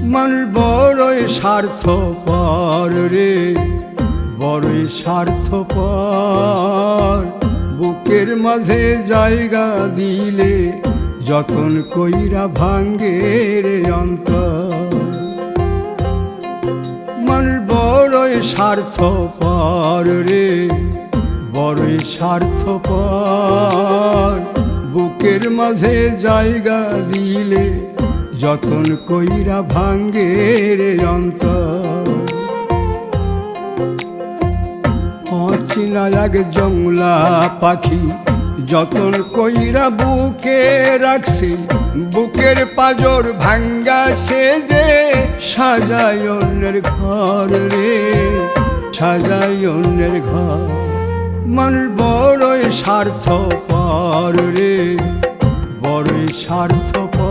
মানুষ বড়ই স্বার্থপর রে, বড়ই স্বার্থপর। বুকের মাঝে জায়গা দিলে যতন কইরা ভাঙ্গে রে অন্তর। মানুষ বড়ই স্বার্থপর রে, বড়ই স্বার্থপর। বুকের মাঝে জায়গা দিলে যতন কইরা ভাঙ্গে রে অন্তর। অচিনা এক জংলা পাখি যতন কইরা বুকে রাখছি, বুকের পাজর ভাঙ্গা সে যে সাজায় অন্যের ঘর রে, সাজায় অন্যের ঘর। মানুষ বড়ই স্বার্থপর রে, বড়ই স্বার্থপর।